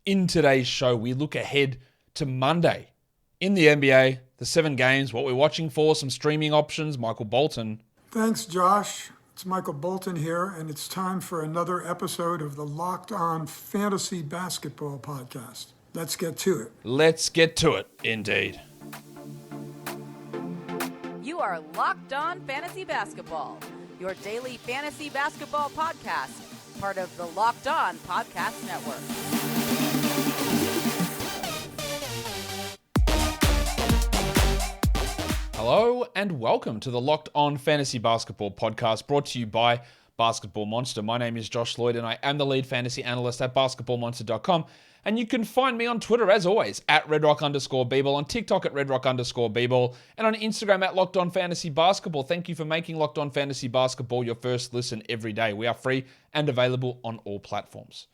In today's show, we look ahead to Monday in the NBA, the 7 games, what we're watching for, some streaming options, Michael Bolton. Thanks, Josh. It's Michael Bolton here, and it's time for another episode of the Locked On Fantasy Basketball Podcast. Let's get to it. Let's get to it, indeed. You are Locked On Fantasy Basketball, your daily fantasy basketball podcast, part of the Locked On Podcast Network. Hello and welcome to the Locked On Fantasy Basketball Podcast, brought to you by Basketball Monster. My name is Josh Lloyd and I am the lead fantasy analyst at basketballmonster.com. And you can find me on Twitter, as always, at redrock_bball, on TikTok at redrock_bball, and on Instagram at Locked On Fantasy Basketball. Thank you for making Locked On Fantasy Basketball your first listen every day. We are free and available on all platforms.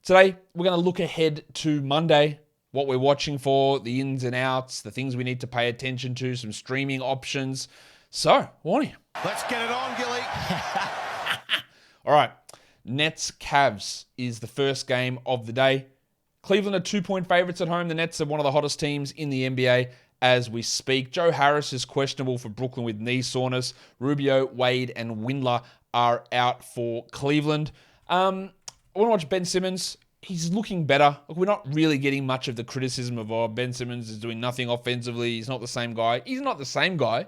Today, we're going to look ahead to Monday, what we're watching for, the ins and outs, the things we need to pay attention to, some streaming options. So, Warnie. Let's get it on, Gilly. All right, Nets Cavs is the first game of the day. Cleveland are 2-point favorites at home. The Nets are one of the hottest teams in the NBA as we speak. Joe Harris is questionable for Brooklyn with knee soreness. Rubio, Wade, and Windler are out for Cleveland. I want to watch Ben Simmons. He's looking better. We're not really getting much of the criticism of, Ben Simmons is doing nothing offensively. He's not the same guy. He's not the same guy,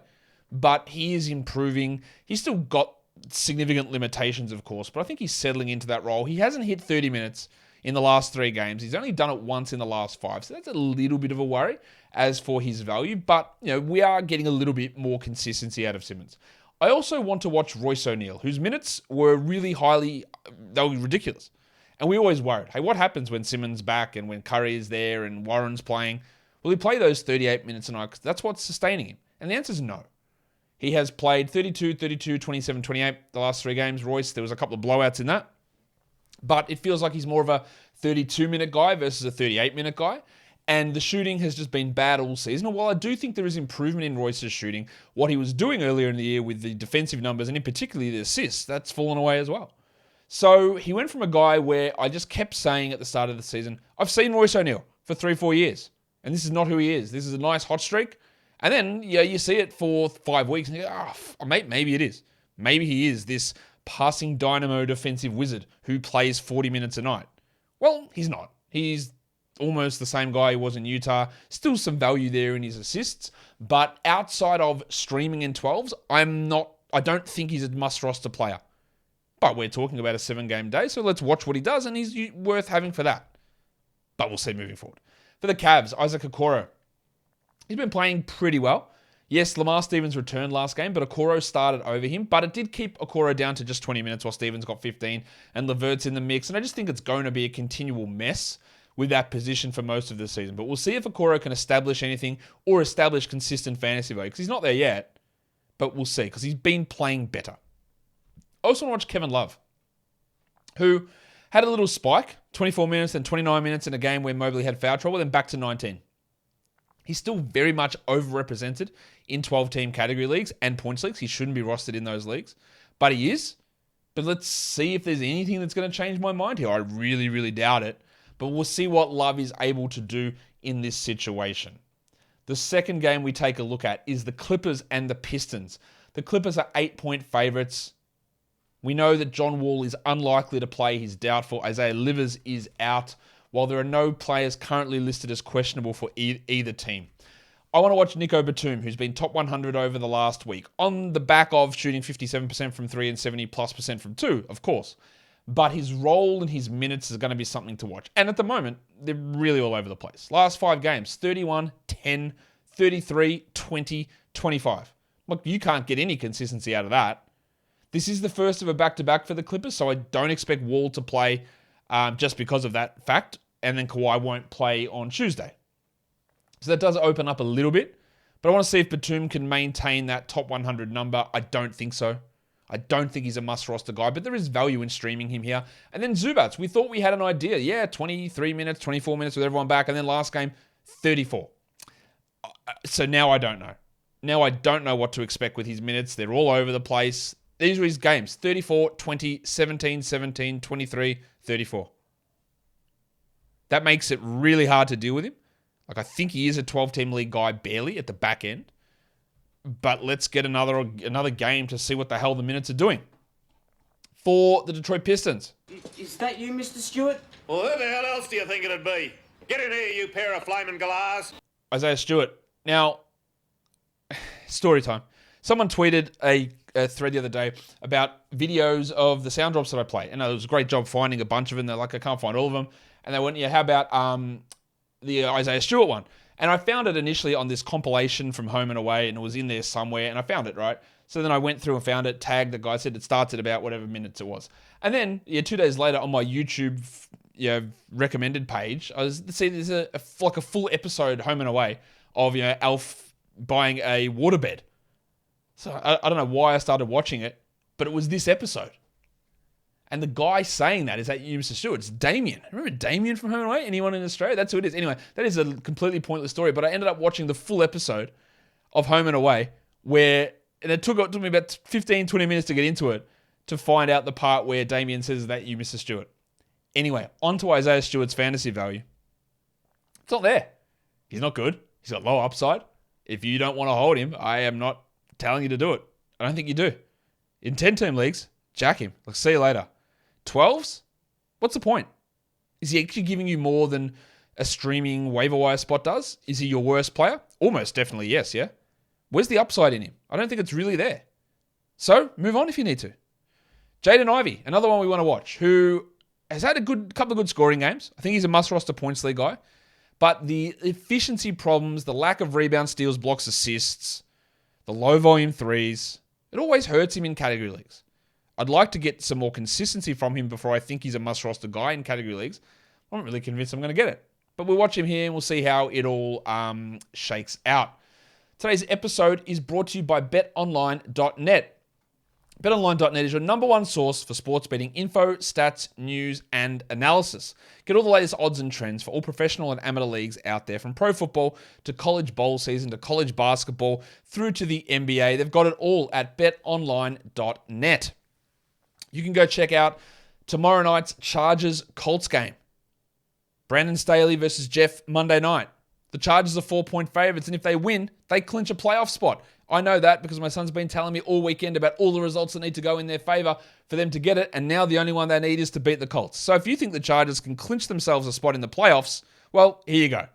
but he is improving. He's still got significant limitations, of course, but I think he's settling into that role. He hasn't hit 30 minutes in the last 3 games. He's only done it once in the last 5, so that's a little bit of a worry as for his value, but we are getting a little bit more consistency out of Simmons. I also want to watch Royce O'Neale, whose minutes were really they were ridiculous. And we always worried, hey, what happens when Simmons back and when Curry is there and Warren's playing? Will he play those 38 minutes a night? Because that's what's sustaining him. And the answer is no. He has played 32, 32, 27, 28 the last 3 games. Royce, there was a couple of blowouts in that. But it feels like he's more of a 32-minute guy versus a 38-minute guy. And the shooting has just been bad all season. And while I do think there is improvement in Royce's shooting, what he was doing earlier in the year with the defensive numbers, and in particular the assists, that's fallen away as well. So he went from a guy where I just kept saying at the start of the season, I've seen Royce O'Neale for 3-4 years, and this is not who he is. This is a nice hot streak. And then you see it for 5 weeks, and you go, maybe it is. Maybe he is this passing dynamo defensive wizard who plays 40 minutes a night. Well, he's not. He's almost the same guy he was in Utah. Still some value there in his assists, but outside of streaming in 12s, I don't think he's a must-roster player. But we're talking about a 7-game day, so let's watch what he does, and he's worth having for that. But we'll see moving forward. For the Cavs, Isaac Okoro. He's been playing pretty well. Yes, Lamar Stevens returned last game, but Okoro started over him. But it did keep Okoro down to just 20 minutes while Stevens got 15, and LeVert's in the mix. And I just think it's going to be a continual mess with that position for most of the season. But we'll see if Okoro can establish anything or establish consistent fantasy value, because he's not there yet. But we'll see, because he's been playing better. I also want to watch Kevin Love, who had a little spike, 24 minutes and 29 minutes in a game where Mobley had foul trouble, then back to 19. He's still very much overrepresented in 12-team category leagues and points leagues. He shouldn't be rostered in those leagues, but he is. But let's see if there's anything that's going to change my mind here. I really, really doubt it, but we'll see what Love is able to do in this situation. The second game we take a look at is the Clippers and the Pistons. The Clippers are 8-point favorites. We know that John Wall is unlikely to play. He's doubtful. Isaiah Livers is out, while there are no players currently listed as questionable for either team. I want to watch Nico Batum, who's been top 100 over the last week, on the back of shooting 57% from 3 and 70+% from 2, of course. But his role and his minutes is going to be something to watch. And at the moment, they're really all over the place. Last 5 games, 31, 10, 33, 20, 25. Look, you can't get any consistency out of that. This is the first of a back-to-back for the Clippers, so I don't expect Wall to play just because of that fact, and then Kawhi won't play on Tuesday. So that does open up a little bit, but I want to see if Batum can maintain that top 100 number. I don't think so. I don't think he's a must-roster guy, but there is value in streaming him here. And then Zubats, we thought we had an idea. Yeah, 23 minutes, 24 minutes with everyone back, and then last game, 34. So now I don't know. Now I don't know what to expect with his minutes. They're all over the place. These were his games. 34, 20, 17, 17, 23, 34. That makes it really hard to deal with him. Like, I think he is a 12-team league guy barely at the back end. But let's get another game to see what the hell the minutes are doing. For the Detroit Pistons. Is that you, Mr. Stewart? Well, who the hell else do you think it'd be? Get in here, you pair of flaming galahs. Isaiah Stewart. Now, story time. Someone tweeted a thread the other day about videos of the sound drops that I play. And it was a great job finding a bunch of them. They're like, I can't find all of them. And they went, yeah, how about the Isaiah Stewart one? And I found it initially on this compilation from Home and Away, and it was in there somewhere, and I found it, right? So then I went through and found it, tagged the guy, said it starts at about whatever minutes it was. And then, 2 days later on my YouTube recommended page, I was seeing there's a full episode Home and Away of Alf buying a waterbed. So I don't know why I started watching it, but it was this episode. And the guy saying that is that you, Mr. Stewart. It's Damien. Remember Damien from Home and Away? Anyone in Australia? That's who it is. Anyway, that is a completely pointless story, but I ended up watching the full episode of Home and Away and it took me about 15, 20 minutes to get into it to find out the part where Damien says that you, Mr. Stewart. Anyway, on to Isaiah Stewart's fantasy value. It's not there. He's not good. He's got low upside. If you don't want to hold him, I am not telling you to do it. I don't think you do. In 10-team leagues, jack him. Like, see you later. 12s? What's the point? Is he actually giving you more than a streaming waiver wire spot does? Is he your worst player? Almost definitely yes, yeah? Where's the upside in him? I don't think it's really there. So, move on if you need to. Jaden Ivey, another one we want to watch, who has had a couple of good scoring games. I think he's a must-roster points league guy. But the efficiency problems, the lack of rebounds, steals, blocks, assists, the low-volume threes, it always hurts him in category leagues. I'd like to get some more consistency from him before I think he's a must-roster guy in category leagues. I'm not really convinced I'm going to get it. But we'll watch him here and we'll see how it all shakes out. Today's episode is brought to you by BetOnline.net. BetOnline.net is your number one source for sports betting info, stats, news, and analysis. Get all the latest odds and trends for all professional and amateur leagues out there, from pro football to college bowl season to college basketball through to the NBA. They've got it all at BetOnline.net. You can go check out tomorrow night's Chargers-Colts game. Brandon Staley versus Jeff Monday night. The Chargers are 4-point favorites, and if they win, they clinch a playoff spot. I know that because my son's been telling me all weekend about all the results that need to go in their favor for them to get it, and now the only one they need is to beat the Colts. So if you think the Chargers can clinch themselves a spot in the playoffs, well, here you go.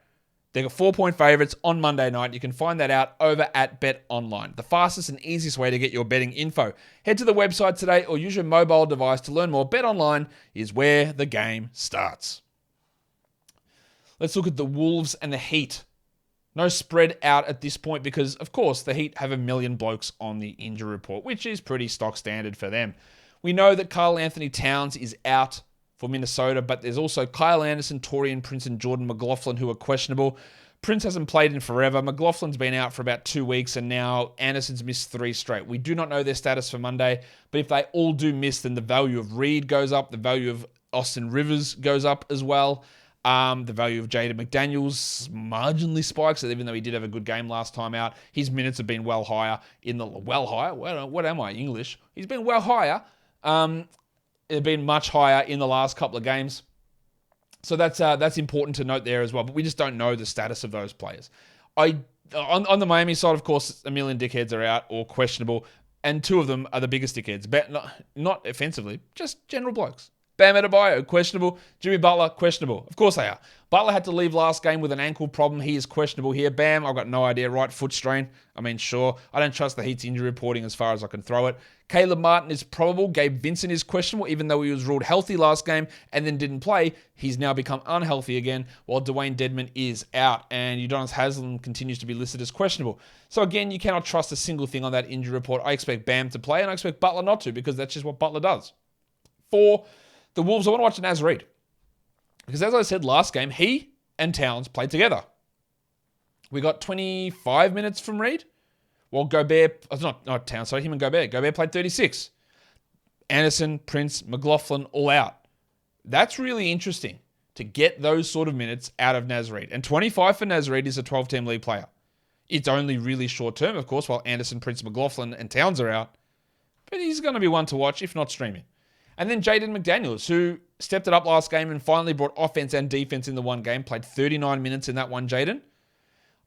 They've got 4-point favorites on Monday night. You can find that out over at BetOnline, the fastest and easiest way to get your betting info. Head to the website today or use your mobile device to learn more. BetOnline is where the game starts. Let's look at the Wolves and the Heat. No spread out at this point because, of course, the Heat have a million blokes on the injury report, which is pretty stock standard for them. We know that Karl Anthony Towns is out for Minnesota, but there's also Kyle Anderson, Taurean Prince, and Jordan McLaughlin who are questionable. Prince hasn't played in forever. McLaughlin's been out for about 2 weeks, and now Anderson's missed 3 straight. We do not know their status for Monday, but if they all do miss, then the value of Reed goes up. The value of Austin Rivers goes up as well. The value of Jaden McDaniels marginally spikes, even though he did have a good game last time out. His minutes have been well higher What am I, English? He's been well higher. They've been much higher in the last couple of games. So that's important to note there as well. But we just don't know the status of those players. On the Miami side, of course, a million dickheads are out or questionable, and 2 of them are the biggest dickheads. But not offensively, just general blokes. Bam Adebayo, questionable. Jimmy Butler, questionable. Of course they are. Butler had to leave last game with an ankle problem. He is questionable here. Bam, I've got no idea. Right foot strain. I mean, sure. I don't trust the Heat's injury reporting as far as I can throw it. Caleb Martin is probable. Gabe Vincent is questionable, even though he was ruled healthy last game and then didn't play. He's now become unhealthy again, while Dwayne Dedman is out. And Udonis Haslem continues to be listed as questionable. So again, you cannot trust a single thing on that injury report. I expect Bam to play, and I expect Butler not to, because that's just what Butler does. For the Wolves, I want to watch Naz Reid. Because as I said last game, he and Towns played together. We got 25 minutes from Reid. Well, Gobert, not Towns, sorry, him and Gobert. Gobert played 36. Anderson, Prince, McLaughlin, all out. That's really interesting to get those sort of minutes out of Naz Reid. And 25 for Naz Reid is a 12-team league player. It's only really short term, of course, while Anderson, Prince, McLaughlin, and Towns are out. But he's going to be one to watch, if not streaming. And then Jaden McDaniels, who stepped it up last game and finally brought offense and defense in the one game. Played 39 minutes in that one, Jaden.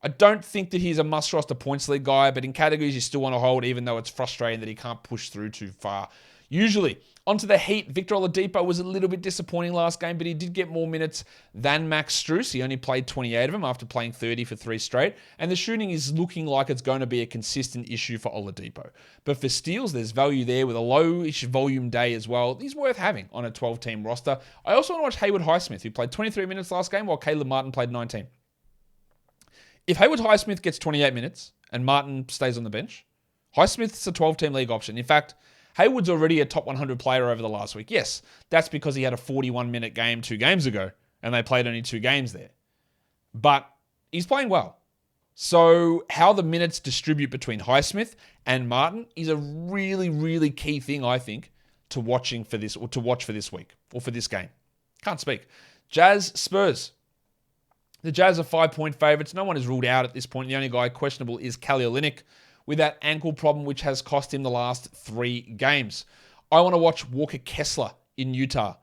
I don't think that he's a must-roster points league guy, but in categories you still want to hold, even though it's frustrating that he can't push through too far. Usually, onto the Heat. Victor Oladipo was a little bit disappointing last game, but he did get more minutes than Max Strus. He only played 28 of them after playing 30 for 3 straight, and the shooting is looking like it's going to be a consistent issue for Oladipo. But for steals, there's value there with a low-ish volume day as well. He's worth having on a 12-team roster. I also want to watch Haywood Highsmith, who played 23 minutes last game, while Caleb Martin played 19. If Haywood Highsmith gets 28 minutes and Martin stays on the bench, Highsmith's a 12-team league option. In fact, Haywood's already a top 100 player over the last week. Yes, that's because he had a 41-minute game 2 games ago, and they played only 2 games there. But he's playing well. So how the minutes distribute between Highsmith and Martin is a really, really key thing, I think, to watch for this week or for this game. Can't speak. Jazz Spurs. The Jazz are 5-point favorites. No one is ruled out at this point. The only guy questionable is Kelly Olynyk with that ankle problem, which has cost him the last 3 games. I want to watch Walker Kessler in Utah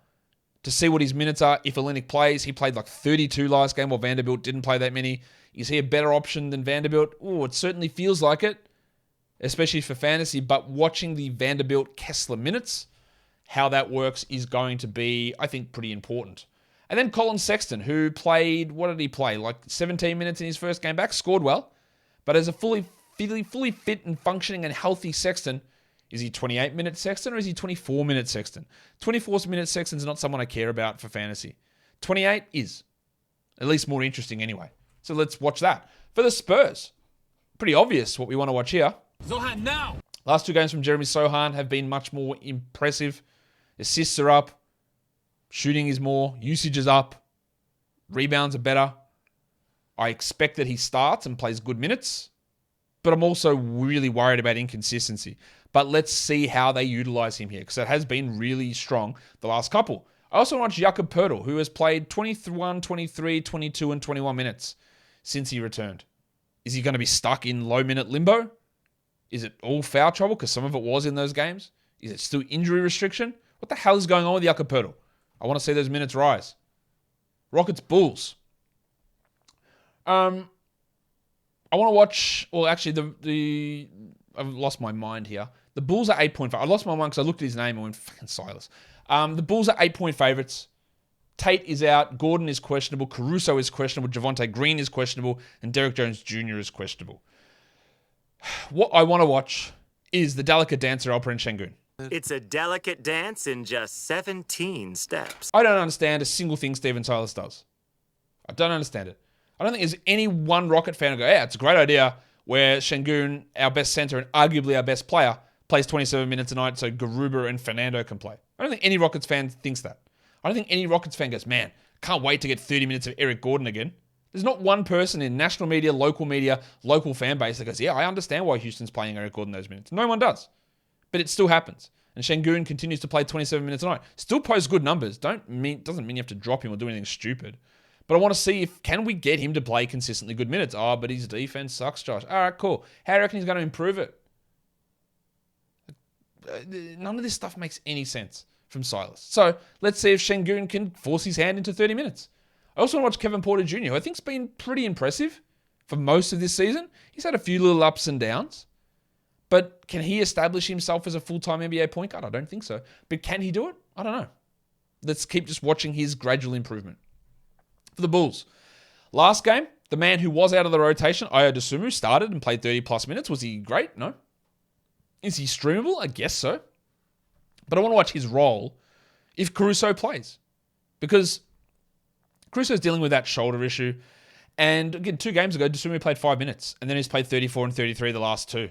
to see what his minutes are. If Olynyk plays, he played like 32 last game while Vanderbilt didn't play that many. Is he a better option than Vanderbilt? Oh, it certainly feels like it, especially for fantasy. But watching the Vanderbilt Kessler minutes, how that works is going to be, I think, pretty important. And then Colin Sexton, who played, what did he play? Like 17 minutes in his first game back, scored well. But as a fully fit and functioning and healthy Sexton, is he 28-minute Sexton or is he 24-minute Sexton? 24-minute Sexton's not someone I care about for fantasy. 28 is. At least more interesting anyway. So let's watch that. For the Spurs, pretty obvious what we want to watch here. Zohan now! Last 2 games from Jeremy Sohan have been much more impressive. Assists are up. Shooting is more. Usage is up. Rebounds are better. I expect that he starts and plays good minutes. But I'm also really worried about inconsistency. But let's see how they utilize him here, because it has been really strong the last couple. I also watched Jakob Poeltl, who has played 21, 23, 22, and 21 minutes since he returned. Is he going to be stuck in low-minute limbo? Is it all foul trouble, because some of it was in those games? Is it still injury restriction? What the hell is going on with Jakob Poeltl? I want to see those minutes rise. Rockets Bulls. I want to watch, well, actually, I've lost my mind here. The Bulls are 8-point favorites. I lost my mind because I looked at his name and went, fucking Silas. The Bulls are 8-point favorites. Tate is out. Gordon is questionable. Caruso is questionable. Javonte Green is questionable. And Derrick Jones Jr. is questionable. What I want to watch is the delicate dancer Alperen Şengün. It's a delicate dance in just 17 steps. I don't understand a single thing Steven Silas does. I don't understand it. I don't think there's any one Rocket fan who go, yeah, it's a great idea where Şengün, our best center and arguably our best player, plays 27 minutes a night so Garuba and Fernando can play. I don't think any Rockets fan thinks that. I don't think any Rockets fan goes, man, can't wait to get 30 minutes of Eric Gordon again. There's not one person in national media, local fan base that goes, yeah, I understand why Houston's playing Eric Gordon those minutes. No one does. But it still happens. And Şengün continues to play 27 minutes a night. Still posts good numbers. Doesn't mean you have to drop him or do anything stupid. But I want to see can we get him to play consistently good minutes. Oh, but his defense sucks, Josh. All right, cool. How do you reckon he's going to improve it? None of this stuff makes any sense from Silas. So let's see if Şengün can force his hand into 30 minutes. I also want to watch Kevin Porter Jr., who I think's been pretty impressive for most of this season. He's had a few little ups and downs. But can he establish himself as a full-time NBA point guard? I don't think so. But can he do it? I don't know. Let's keep just watching his gradual improvement. For the Bulls, last game, the man who was out of the rotation, Ayo Dosunmu, started and played 30-plus minutes. Was he great? No. Is he streamable? I guess so. But I want to watch his role if Caruso plays. Because Caruso's dealing with that shoulder issue. And again, 2 games ago, Dosunmu played 5 minutes. And then he's played 34 and 33 the last 2.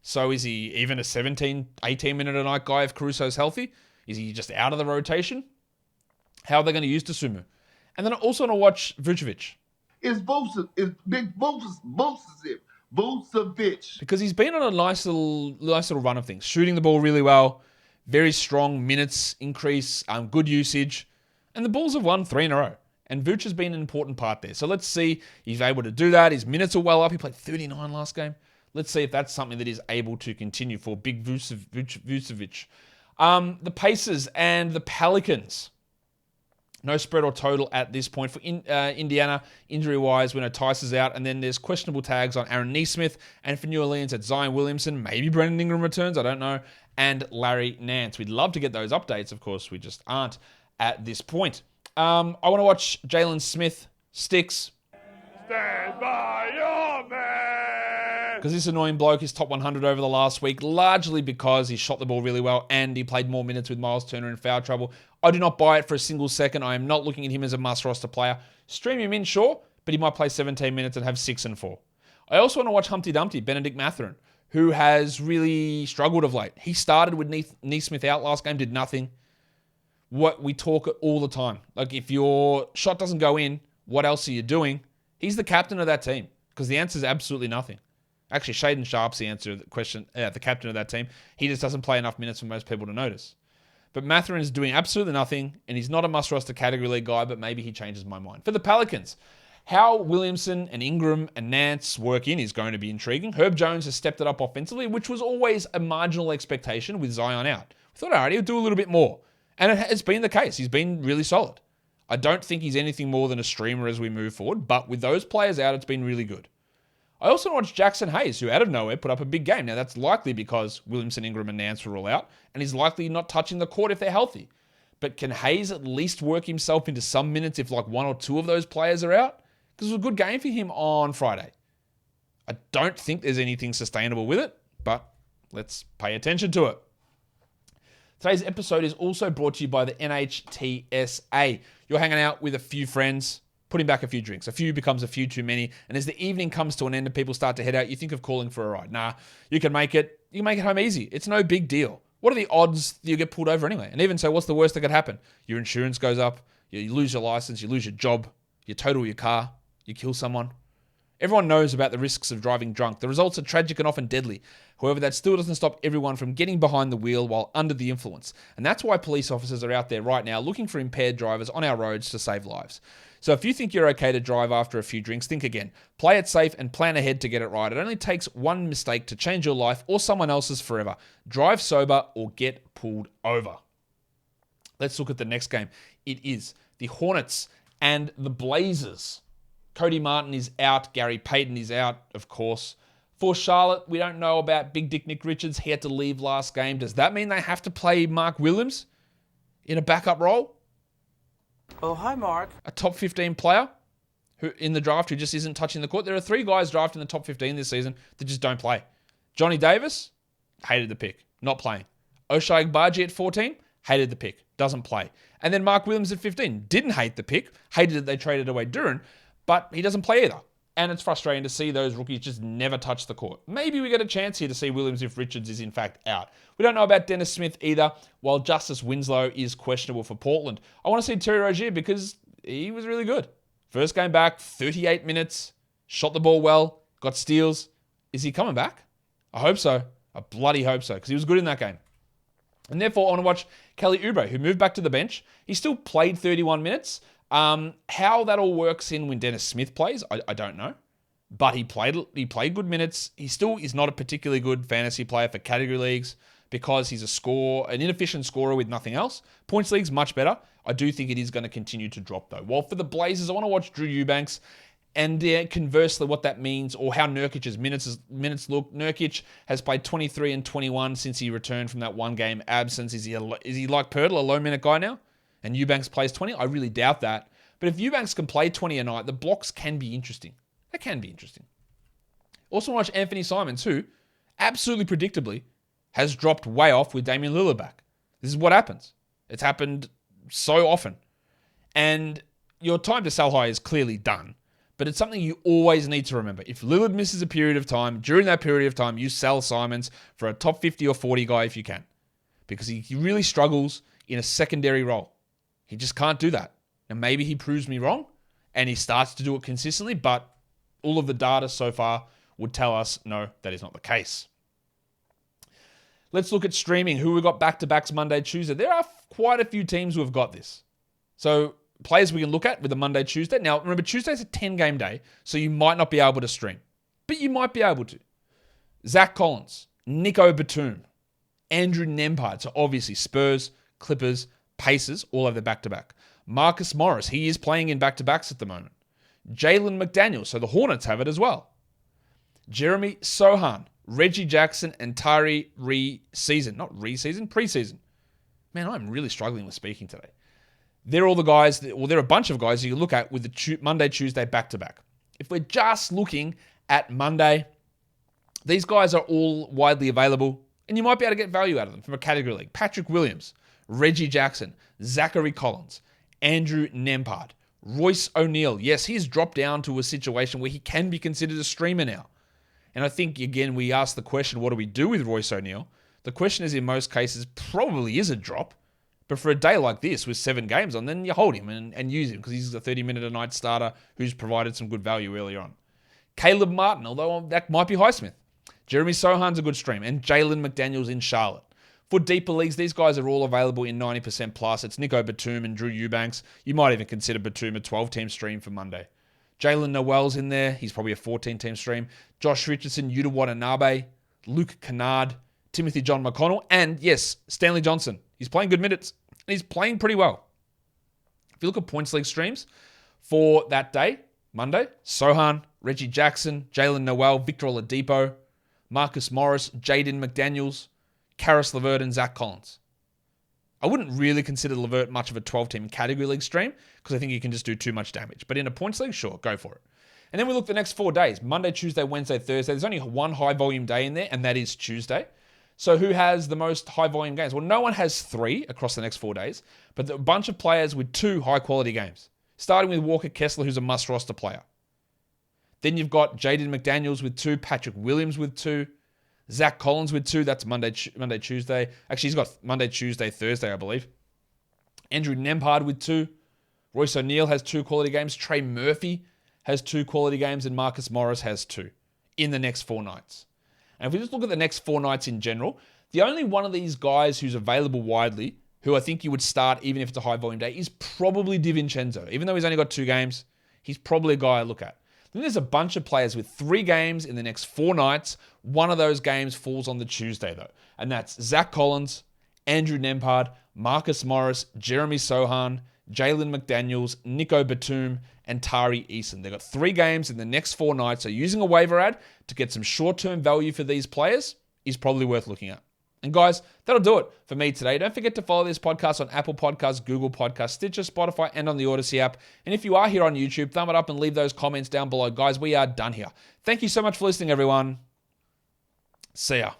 So is he even a 17, 18-minute-a-night guy if Caruso's healthy? Is he just out of the rotation? How are they going to use Dosunmu? And then I also want to watch Vucevic. It's Big Vucevic. Because he's been on a nice little run of things. Shooting the ball really well. Very strong minutes increase. Good usage. And the Bulls have won 3 in a row. And Vuce has been an important part there. So let's see if he's able to do that. His minutes are well up. He played 39 last game. Let's see if that's something that is able to continue for Big Vucevic. The Pacers and the Pelicans. No spread or total at this point. For Indiana, injury-wise, we know Tice is out, and then there's questionable tags on Aaron Nesmith, and for New Orleans, it's Zion Williamson, maybe Brandon Ingram returns, I don't know, and Larry Nance. We'd love to get those updates, of course, we just aren't at this point. I want to watch Jalen Smith sticks. Stand by your man! Because this annoying bloke is top 100 over the last week, largely because he shot the ball really well and he played more minutes with Miles Turner in foul trouble. I do not buy it for a single second. I am not looking at him as a must-roster player. Stream him in, sure, but he might play 17 minutes and have 6 and 4. I also want to watch Humpty Dumpty, Benedict Mathurin, who has really struggled of late. He started with Nesmith out last game, did nothing. What we talk all the time. Like, if your shot doesn't go in, what else are you doing? He's the captain of that team, because the answer is absolutely nothing. Actually, Shaden Sharp's the answer to the question, the captain of that team. He just doesn't play enough minutes for most people to notice. But Mathurin is doing absolutely nothing, and he's not a must-roster category league guy, but maybe he changes my mind. For the Pelicans, how Williamson and Ingram and Nance work in is going to be intriguing. Herb Jones has stepped it up offensively, which was always a marginal expectation with Zion out. We thought, all right, he'll do a little bit more. And it has been the case. He's been really solid. I don't think he's anything more than a streamer as we move forward, but with those players out, it's been really good. I also watched Jackson Hayes, who out of nowhere put up a big game. Now, that's likely because Williamson, Ingram, and Nance were all out, and he's likely not touching the court if they're healthy. But can Hayes at least work himself into some minutes if like 1 or 2 of those players are out? Because it was a good game for him on Friday. I don't think there's anything sustainable with it, but let's pay attention to it. Today's episode is also brought to you by the NHTSA. You're hanging out with a few friends, putting back a few drinks. A few becomes a few too many. And as the evening comes to an end and people start to head out, you think of calling for a ride. Nah, you can make it home easy. It's no big deal. What are the odds that you get pulled over anyway? And even so, what's the worst that could happen? Your insurance goes up, you lose your license, you lose your job, you total your car, you kill someone. Everyone knows about the risks of driving drunk. The results are tragic and often deadly. However, that still doesn't stop everyone from getting behind the wheel while under the influence. And that's why police officers are out there right now looking for impaired drivers on our roads to save lives. So if you think you're okay to drive after a few drinks, think again. Play it safe and plan ahead to get it right. It only takes one mistake to change your life or someone else's forever. Drive sober or get pulled over. Let's look at the next game. It is the Hornets and the Blazers. Cody Martin is out. Gary Payton is out, of course. For Charlotte, we don't know about Big Dick Nick Richards. He had to leave last game. Does that mean they have to play Mark Williams in a backup role? Oh, hi, Mark. A top 15 player who in the draft who just isn't touching the court. There are 3 guys drafted in the top 15 this season that just don't play. Johnny Davis, hated the pick, not playing. Ochai Agbaji at 14, hated the pick, doesn't play. And then Mark Williams at 15, didn't hate the pick, hated that they traded away Duran, but he doesn't play either. And it's frustrating to see those rookies just never touch the court. Maybe we get a chance here to see Williams if Richards is in fact out. We don't know about Dennis Smith either, while Justice Winslow is questionable for Portland. I want to see Terry Rozier because he was really good. First game back, 38 minutes, shot the ball well, got steals. Is he coming back? I hope so. I bloody hope so, because he was good in that game. And therefore, I want to watch Kelly Oubre, who moved back to the bench. He still played 31 minutes. How that all works in when Dennis Smith plays, I don't know. But he played good minutes. He still is not a particularly good fantasy player for category leagues because he's an inefficient scorer with nothing else. Points leagues, much better. I do think it is going to continue to drop, though. While for the Blazers, I want to watch Drew Eubanks. And conversely, what that means, or how Nurkic's minutes look. Nurkic has played 23 and 21 since he returned from that one-game absence. Is he like Pirtle, a low-minute guy now? And Eubanks plays 20? I really doubt that. But if Eubanks can play 20 a night, the blocks can be interesting. That can be interesting. Also watch Anthony Simons, who, absolutely predictably, has dropped way off with Damian Lillard back. This is what happens. It's happened so often. And your time to sell high is clearly done. But it's something you always need to remember. If Lillard misses a period of time, during that period of time, you sell Simons for a top 50 or 40 guy if you can. Because he really struggles in a secondary role. He just can't do that. And maybe he proves me wrong and he starts to do it consistently, but all of the data so far would tell us, no, that is not the case. Let's look at streaming. Who we got back-to-backs Monday, Tuesday. There are quite a few teams who have got this. So players we can look at with a Monday, Tuesday. Now, remember, Tuesday's a 10-game day, so you might not be able to stream. But you might be able to. Zach Collins, Nico Batum, Andrew Nembhard. So obviously Spurs, Clippers, Pacers, all have their back-to-back. Marcus Morris, he is playing in back-to-backs at the moment. Jalen McDaniels, so the Hornets have it as well. Jeremy Sohan, Reggie Jackson, and Tari preseason. Man, I'm really struggling with speaking today. They're all the guys, they're a bunch of guys you look at with the Monday, Tuesday back-to-back. If we're just looking at Monday, these guys are all widely available, and you might be able to get value out of them from a category league. Patrick Williams, Reggie Jackson, Zachary Collins, Andrew Nembhard, Royce O'Neale. Yes, he's dropped down to a situation where he can be considered a streamer now. And I think, again, we ask the question, what do we do with Royce O'Neale? The question is, in most cases, probably is a drop. But for a day like this with 7 games on, then you hold him and use him because he's a 30-minute-a-night starter who's provided some good value earlier on. Caleb Martin, although that might be Highsmith. Jeremy Sohan's a good stream. And Jalen McDaniels in Charlotte. For deeper leagues, these guys are all available in 90% plus. It's Nico Batum and Drew Eubanks. You might even consider Batum a 12-team stream for Monday. Jalen Noel's in there. He's probably a 14-team stream. Josh Richardson, Yuta Watanabe, Luke Kennard, Timothy John McConnell, and yes, Stanley Johnson. He's playing good minutes, and he's playing pretty well. If you look at points league streams for that day, Monday, Sohan, Reggie Jackson, Jalen Noel, Victor Oladipo, Marcus Morris, Jaden McDaniels, Karis LeVert, and Zach Collins. I wouldn't really consider LeVert much of a 12-team category league stream because I think you can just do too much damage. But in a points league, sure, go for it. And then we look the next 4 days, Monday, Tuesday, Wednesday, Thursday. There's only one high-volume day in there, and that is Tuesday. So who has the most high-volume games? Well, no one has 3 across the next 4 days, but a bunch of players with 2 high-quality games. Starting with Walker Kessler, who's a must-roster player. Then you've got Jaden McDaniels with 2, Patrick Williams with 2, Zach Collins with 2. That's Monday, Tuesday. Actually, he's got Monday, Tuesday, Thursday, I believe. Andrew Nembhard with 2. Royce O'Neale has 2 quality games. Trey Murphy has 2 quality games. And Marcus Morris has 2 in the next 4 nights. And if we just look at the next 4 nights in general, the only one of these guys who's available widely, who I think you would start even if it's a high volume day, is probably DiVincenzo. Even though he's only got 2 games, he's probably a guy I look at. Then there's a bunch of players with 3 games in the next 4 nights. One of those games falls on the Tuesday, though. And that's Zach Collins, Andrew Nembhard, Marcus Morris, Jeremy Sohan, Jalen McDaniels, Nico Batum, and Tari Eason. They've got 3 games in the next 4 nights. So using a waiver ad to get some short-term value for these players is probably worth looking at. And guys, that'll do it for me today. Don't forget to follow this podcast on Apple Podcasts, Google Podcasts, Stitcher, Spotify, and on the Odyssey app. And if you are here on YouTube, thumb it up and leave those comments down below. Guys, we are done here. Thank you so much for listening, everyone. See ya.